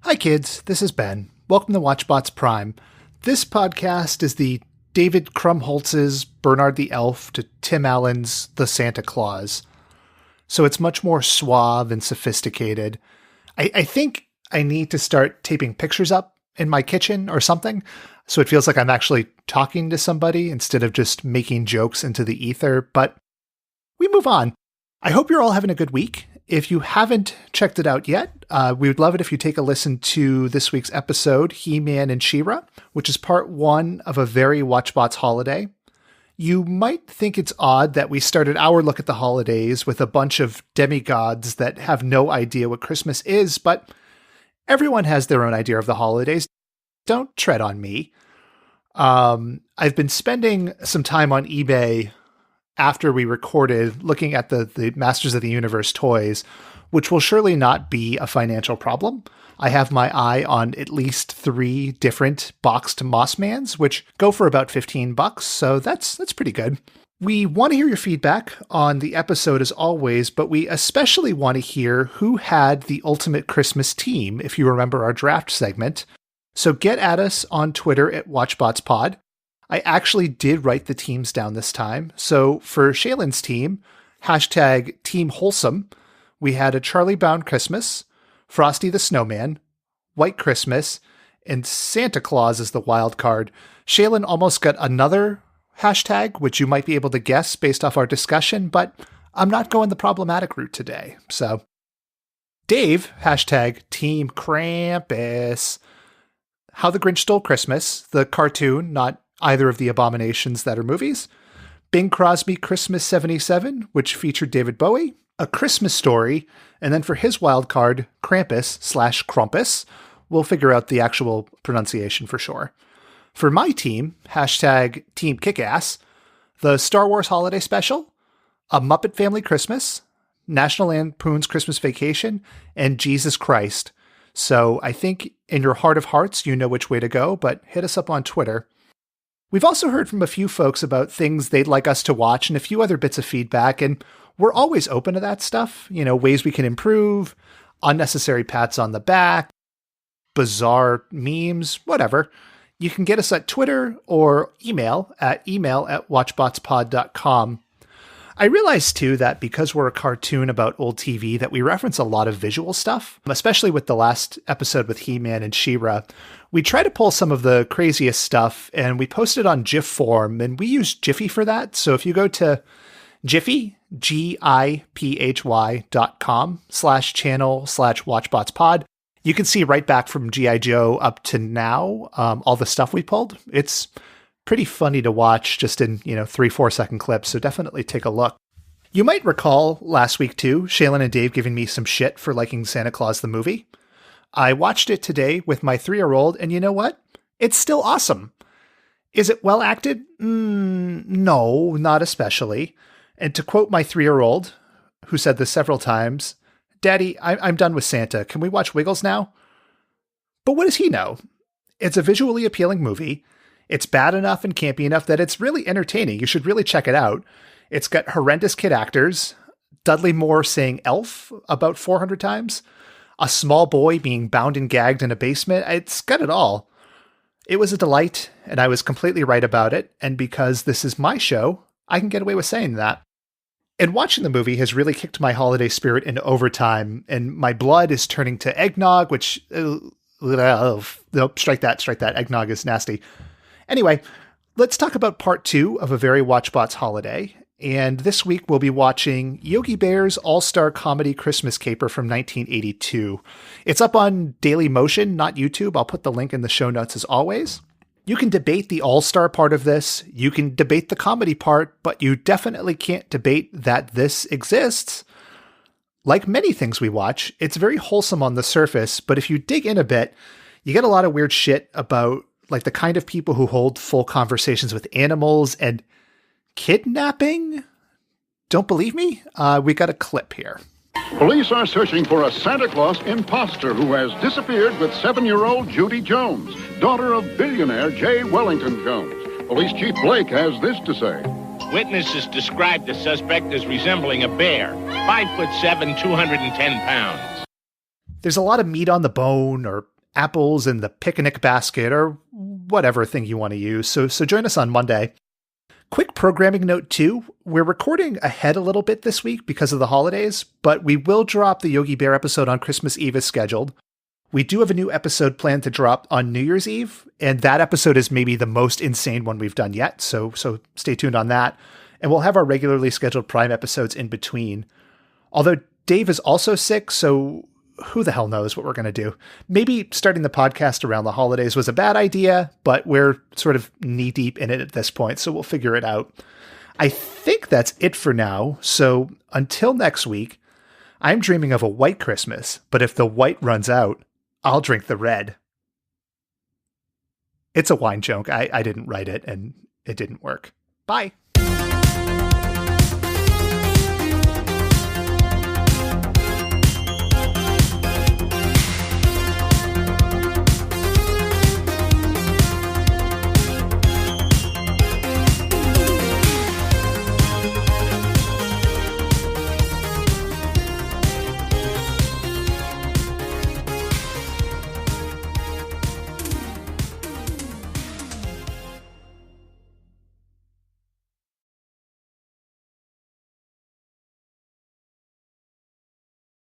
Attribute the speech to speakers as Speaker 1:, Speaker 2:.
Speaker 1: Hi kids, this is Ben. Welcome to Watchbots Prime. This podcast is the David Krumholtz's Bernard the Elf to Tim Allen's The Santa Claus. So it's much more suave and sophisticated. I think I need to start taping pictures up in my kitchen or something, so it feels like I'm actually talking to somebody instead of just making jokes into the ether, but we move on. I hope you're all having a good week. If you haven't checked it out yet, we would love it if you take a listen to this week's episode, He-Man and She-Ra, which is part 1 of A Very Watchbots Holiday. You might think it's odd that we started our look at the holidays with a bunch of demigods that have no idea what Christmas is, but everyone has their own idea of the holidays. Don't tread on me. I've been spending some time on eBay after we recorded looking at the Masters of the Universe toys, which will surely not be a financial problem. I have my eye on at least 3 different boxed Mossmans, which go for about $15, so that's pretty good. We want to hear your feedback on the episode as always, but we especially want to hear who had the ultimate Christmas team, if you remember our draft segment. So get at us on Twitter at WatchbotsPod. I actually did write the teams down this time. So for Shaylin's team, hashtag Team Wholesome, we had a Charlie Brown Christmas, Frosty the Snowman, White Christmas, and Santa Claus is the wild card. Shaylin almost got another hashtag, which you might be able to guess based off our discussion, but I'm not going the problematic route today. So Dave, hashtag Team Krampus, How the Grinch Stole Christmas, the cartoon, not either of the abominations that are movies, Bing Crosby Christmas 77, which featured David Bowie, A Christmas Story, and then for his wild card, Krampus/Krampus. We'll figure out the actual pronunciation for sure. For my team, hashtag Team Kickass, the Star Wars Holiday Special, A Muppet Family Christmas, National Lampoon's Christmas Vacation, and Jesus Christ. So I think in your heart of hearts, you know which way to go, but hit us up on Twitter. We've also heard from a few folks about things they'd like us to watch and a few other bits of feedback, and we're always open to that stuff. You know, ways we can improve, unnecessary pats on the back, bizarre memes, whatever. You can get us at Twitter or email at watchbotspod.com. I realize, too, that because we're a cartoon about old TV, that we reference a lot of visual stuff, especially with the last episode with He-Man and She-Ra. We try to pull some of the craziest stuff, and we post it on GIF form, and we use Jiffy for that. So if you go to Jiffy, GIPHY.com/channel/WatchbotsPod, you can see right back from G.I. Joe up to now all the stuff we pulled. It's pretty funny to watch just in, 3-4 second clips, so definitely take a look. You might recall last week too, Shaylin and Dave giving me some shit for liking Santa Claus the movie. I watched it today with my 3-year-old, and you know what? It's still awesome. Is it well acted? No, not especially. And to quote my 3-year-old, who said this several times, Daddy, I'm done with Santa. Can we watch Wiggles now? But what does he know? It's a visually appealing movie. It's bad enough and campy enough that it's really entertaining. You should really check it out. It's got horrendous kid actors, Dudley Moore saying elf about 400 times, a small boy being bound and gagged in a basement. It's got it all. It was a delight, and I was completely right about it. And because this is my show, I can get away with saying that. And watching the movie has really kicked my holiday spirit into overtime, and my blood is turning to eggnog, which, nope, strike that. Eggnog is nasty. Anyway, let's talk about part 2 of A Very Watchbots Holiday. And this week we'll be watching Yogi Bear's All-Star Comedy Christmas Caper from 1982. It's up on Daily Motion, not YouTube. I'll put the link in the show notes as always. You can debate the all-star part of this. You can debate the comedy part, but you definitely can't debate that this exists. Like many things we watch, it's very wholesome on the surface, but if you dig in a bit, you get a lot of weird shit about like the kind of people who hold full conversations with animals and kidnapping. Don't believe me? We got a clip here.
Speaker 2: Police are searching for a Santa Claus imposter who has disappeared with 7-year-old Judy Jones, daughter of billionaire J. Wellington Jones. Police Chief Blake has this to say.
Speaker 3: Witnesses described the suspect as resembling a bear, 5'7", 210 pounds.
Speaker 1: There's a lot of meat on the bone, or apples in the picnic basket, or whatever thing you want to use. So join us on Monday. Quick programming note too, we're recording ahead a little bit this week because of the holidays, but we will drop the Yogi Bear episode on Christmas Eve as scheduled. We do have a new episode planned to drop on New Year's Eve, and that episode is maybe the most insane one we've done yet, so stay tuned on that. And we'll have our regularly scheduled Prime episodes in between. Although Dave is also sick, so who the hell knows what we're going to do. Maybe starting the podcast around the holidays was a bad idea, but we're sort of knee-deep in it at this point, so we'll figure it out. I think that's it for now, so until next week, I'm dreaming of a white Christmas, but if the white runs out, I'll drink the red. It's a wine joke. I didn't write it, and it didn't work. Bye.